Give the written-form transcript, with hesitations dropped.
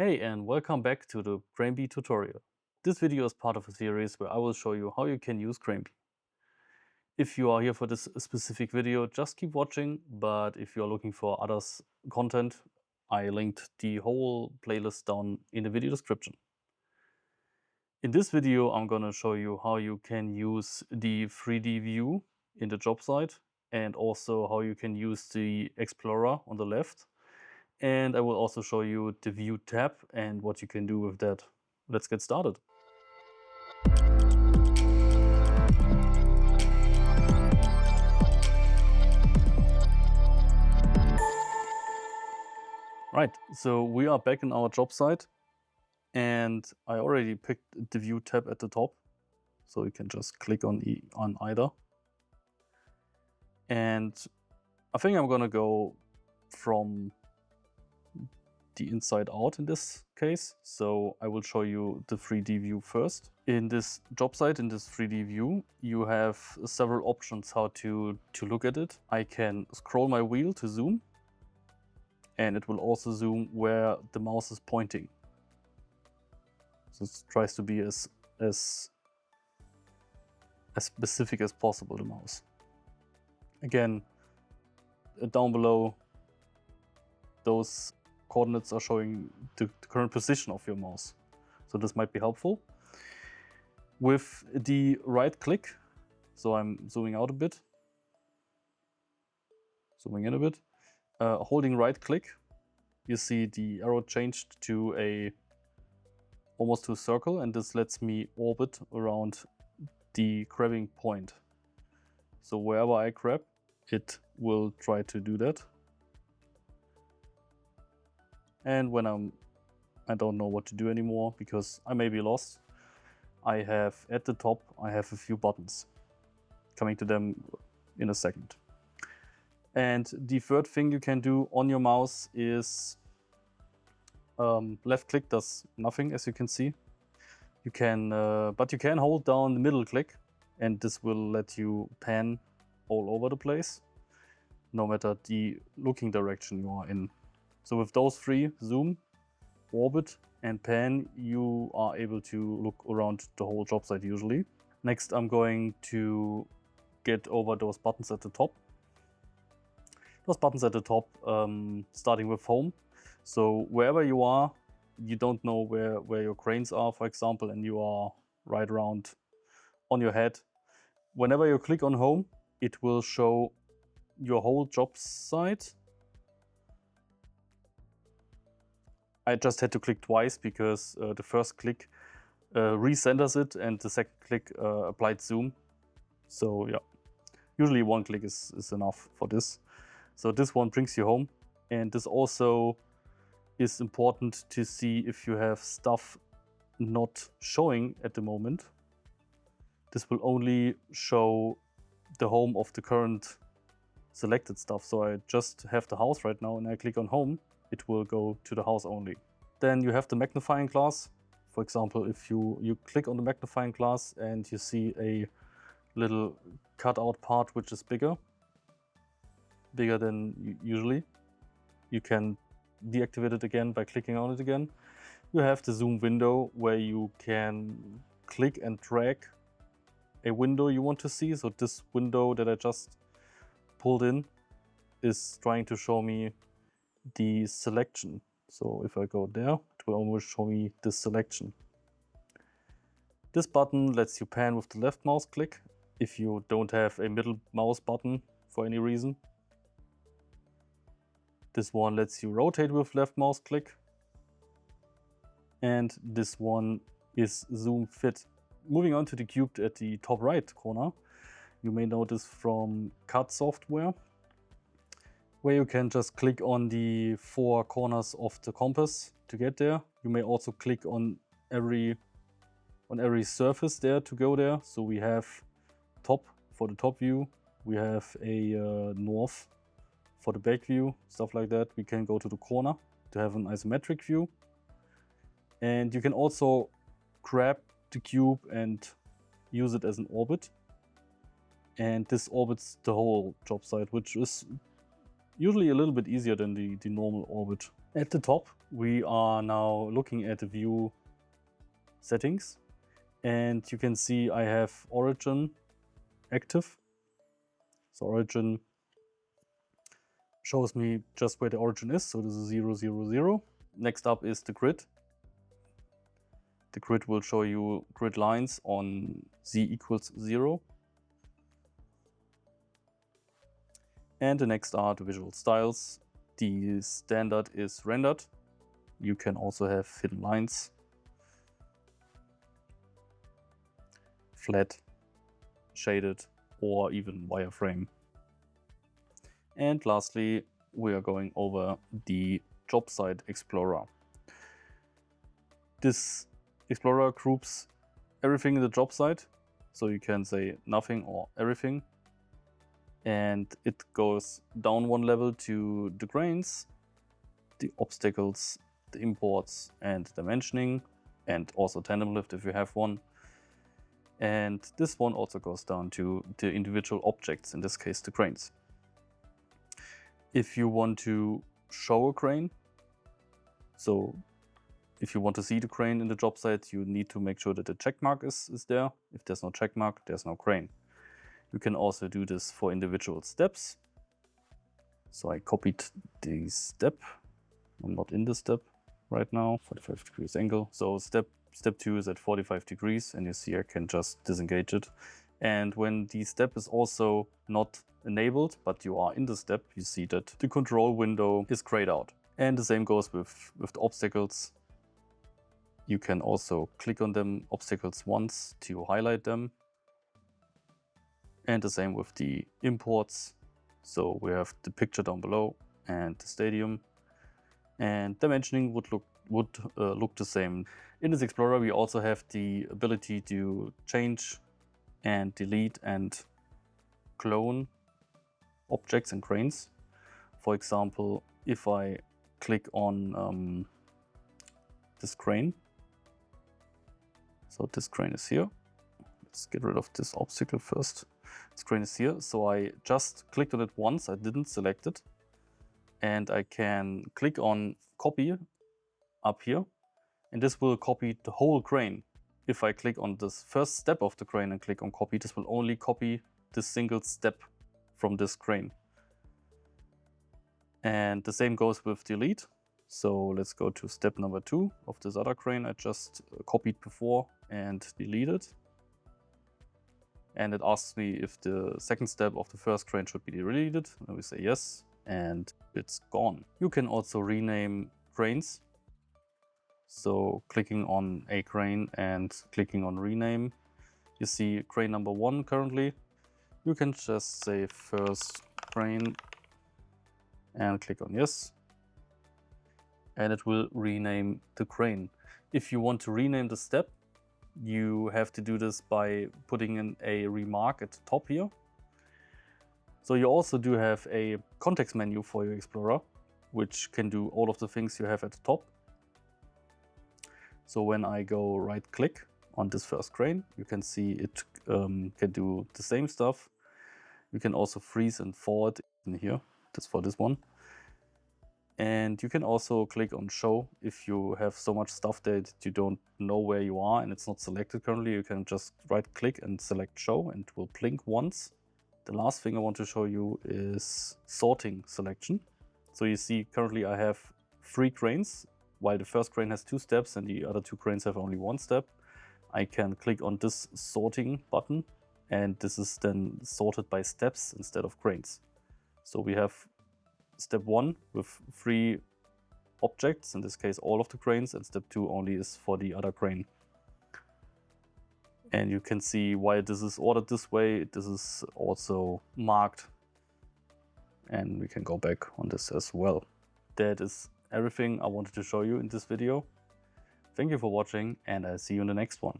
Hey, and welcome back to the CRANEbee tutorial. This video is part of a series where I will show you how you can use CRANEbee. If you are here for this specific video, just keep watching, but if you are looking for others content, I linked the whole playlist down in the video description. In this video, I'm going to show you how you can use the 3D view in the job site and also how you can use the Explorer on the left. And I will also show you the View tab and what you can do with that. Let's get started. Right, so we are back in our job site and I already picked the View tab at the top. So you can just click on either. And I think I'm gonna go from the inside out in this case. So I will show you the 3D view first. In this job site, in this 3D view, you have several options how to look at it. I can scroll my wheel to zoom, and it will also zoom where the mouse is pointing. So it tries to be as specific as possible, the mouse. Again, down below, those coordinates are showing the current position of your mouse. So this might be helpful. With the right click, so I'm zooming out a bit, zooming in a bit, holding right click, you see the arrow changed to almost to a circle, and this lets me orbit around the grabbing point. So wherever I grab, it will try to do that. And when I don't know what to do anymore because I may be lost, I have at the top, I have a few buttons. Coming to them in a second. And the third thing you can do on your mouse is left click does nothing, as you can see. You can, but you can hold down the middle click, and this will let you pan all over the place, no matter the looking direction you are in. So with those three, zoom, orbit, and pan, you are able to look around the whole job site usually. Next, I'm going to get over those buttons at the top. Those buttons at the top, starting with home. So wherever you are, you don't know where your cranes are, for example, and you are right around on your head. Whenever you click on home, it will show your whole job site. I just had to click twice because the first click recenters it and the second click applied zoom. So yeah, usually one click is enough for this. So this one brings you home, and this also is important to see if you have stuff not showing at the moment. This will only show the home of the current selected stuff. So I just have the house right now and I click on home, it will go to the house only. Then you have the magnifying glass. For example, if you click on the magnifying glass and you see a little cutout part which is bigger than usually, you can deactivate it again by clicking on it again. You have the zoom window where you can click and drag a window you want to see. So this window that I just pulled in is trying to show me the selection. So if I go there, it will almost show me this selection. This button lets you pan with the left mouse click if you don't have a middle mouse button for any reason. This one lets you rotate with left mouse click. And this one is zoom fit. Moving on to the cube at the top right corner, you may notice from CAD software, where you can just click on the four corners of the compass to get there. You may also click on every surface there to go there. So we have top for the top view, we have a north for the back view, stuff like that. We can go to the corner to have an isometric view. And you can also grab the cube and use it as an orbit. And this orbits the whole job site, which is usually a little bit easier than the normal orbit. At the top, We are now looking at the view settings, and you can see I have origin active. So origin shows me just where the origin is, so this is 0, 0, 0. Next up is the grid. The grid will show you grid lines on z equals 0. And the next are the visual styles. The standard is rendered. You can also have hidden lines, flat, shaded, or even wireframe. And lastly, we are going over the job site explorer. This explorer groups everything in the job site, so you can say nothing or everything. And it goes down one level to the grains, the obstacles, the imports and dimensioning, and also tandem lift if you have one. And this one also goes down to the individual objects, in this case the cranes. If you want to show a crane, so if you want to see the crane in the job site, you need to make sure that the check mark is there. If there's no check mark, there's no crane. You can also do this for individual steps. So I copied the step. I'm not in the step right now, 45 degrees angle. So step 2 is at 45 degrees, and you see I can just disengage it. And when the step is also not enabled, but you are in the step, you see that the control window is grayed out. And the same goes with the obstacles. You can also click on them, obstacles once, to highlight them. And the same with the imports. So we have the picture down below and the stadium. And dimensioning would look the same. In this Explorer, we also have the ability to change and delete and clone objects and cranes. For example, if I click on this crane, so this crane is here. Let's get rid of this obstacle first. This crane is here, so I just clicked on it once, I didn't select it. And I can click on copy up here, and this will copy the whole crane. If I click on this first step of the crane and click on copy, this will only copy this single step from this crane. And the same goes with delete. So let's go to step number 2 of this other crane I just copied before and deleted. And it asks me if the second step of the first crane should be deleted. And we say yes, and it's gone. You can also rename cranes. So clicking on a crane and clicking on rename, you see crane number 1 currently. You can just say first crane and click on yes. And it will rename the crane. If you want to rename the step, you have to do this by putting in a remark at the top here. So you also do have a context menu for your Explorer, which can do all of the things you have at the top. So when I go right click on this first crane, you can see it can do the same stuff. You can also freeze and forward in here. That's for this one. And you can also click on show if you have so much stuff that you don't know where you are and it's not selected currently. You can just right click and select show and it will blink once. The last thing I want to show you is sorting selection. So you see currently I have 3 cranes, while the first crane has 2 steps and the other 2 cranes have only 1 step. I can click on this sorting button and this is then sorted by steps instead of cranes. So we have step 1 with 3 objects, in this case all of the cranes, and step 2 only is for the other crane. And you can see why this is ordered this way. This is also marked, and we can go back on this as well. That is everything I wanted to show you in this video. Thank you for watching, and I'll see you in the next one.